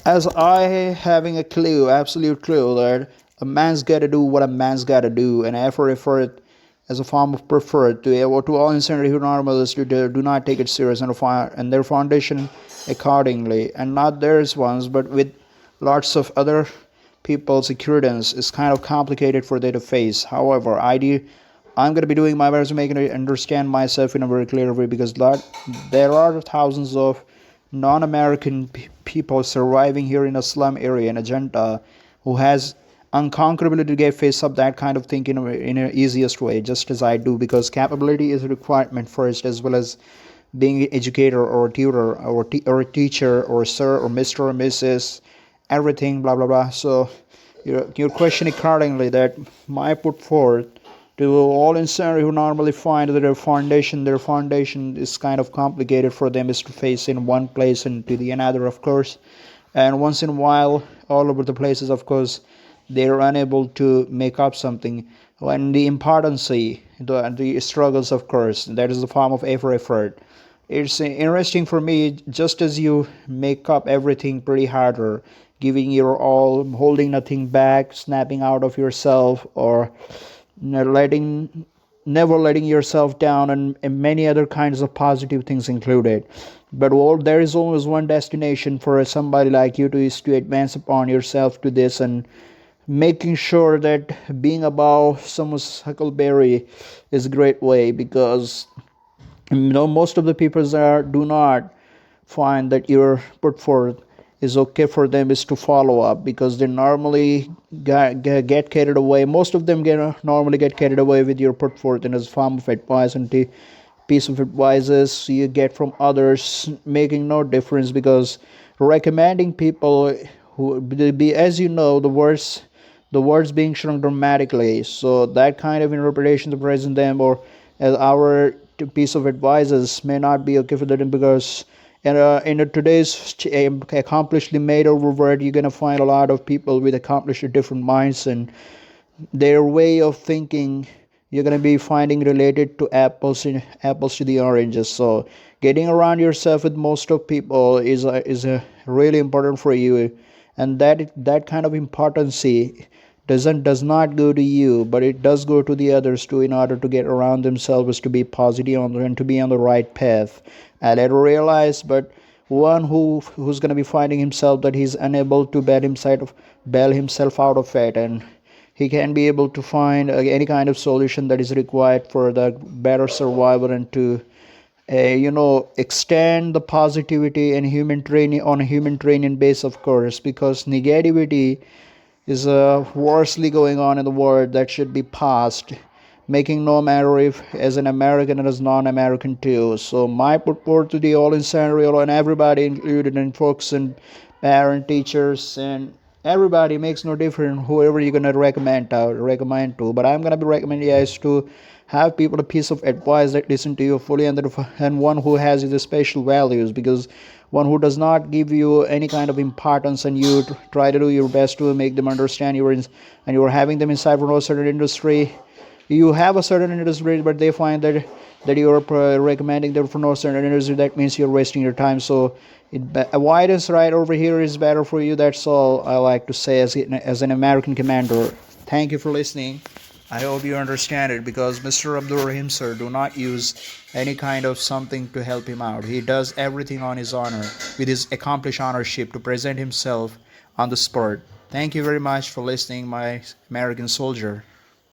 As I having a clue, absolute clue that a man's got to do what a man's got to do, and I refer it as a form of preferred to all insanity who normalists do not take it serious and their foundation accordingly, and not theirs ones, but with lots of other people's credence is kind of complicated for they to face. However, I'm going to be doing my best to make it understand myself in a very clear way because there are thousands of non-American people surviving here in a slum area in Agenta who has unconquerability to get face up that kind of thing in an easiest way, just as I do, because capability is a requirement first, as well as being an educator or a tutor or a teacher or sir or Mr. or Mrs. everything blah blah blah. So your question accordingly that my put forth to all insanity who normally find that their foundation is kind of complicated for them is to face in one place and to the another, of course, and once in a while all over the places, of course, they are unable to make up something when the importance, the struggles, of course, that is the form of effort. It's interesting for me, just as you make up everything pretty harder, giving your all, holding nothing back, snapping out of yourself, or letting never letting yourself down, and many other kinds of positive things included. But there is always one destination for somebody like you to is to advance upon yourself to this, and making sure that being above someone's huckleberry is a great way, because most of the people do not find that your put forth is okay for them is to follow up, because they normally get carried away. Most of them normally get carried away with your put forth in a form of advice, and the piece of advices you get from others making no difference, because recommending people who be, as you know, the words being shrunk dramatically, so that kind of interpretation to present them or as our piece of advices may not be okay for them, because in today's accomplishedly made over world, you're going to find a lot of people with accomplished different minds, and their way of thinking you're going to be finding related to apples to the oranges. So getting around yourself with most of people is really important for you, and that kind of importance does not go to you, but it does go to the others too, in order to get around themselves to be positive and to be on the right path. I later realized, but one who's going to be finding himself that he's unable to bail himself out of it, and he can be able to find any kind of solution that is required for the better survival, and to extend the positivity and human training on a human training base, of course, because negativity is worstly going on in the world that should be passed, making no matter if as an American and as non-American too. So my put forth to the all in scenario and everybody included, and folks and parent teachers and everybody, makes no difference whoever you're gonna recommend to. But I'm gonna be recommending guys to have people a piece of advice that listen to you fully, and one who has the special values, because one who does not give you any kind of importance, and you try to do your best to make them understand and you're having them inside from a certain industry. You have a certain industry, but they find that you're recommending them for no certain industry. That means you're wasting your time. So avoidance right over here is better for you. That's all I like to say as an American commander. Thank you for listening. I hope you understand it, because Mr. Abdul Rahim sir do not use any kind of something to help him out. He does everything on his honor, with his accomplished ownership, to present himself on the spot. Thank you very much for listening, my American soldier.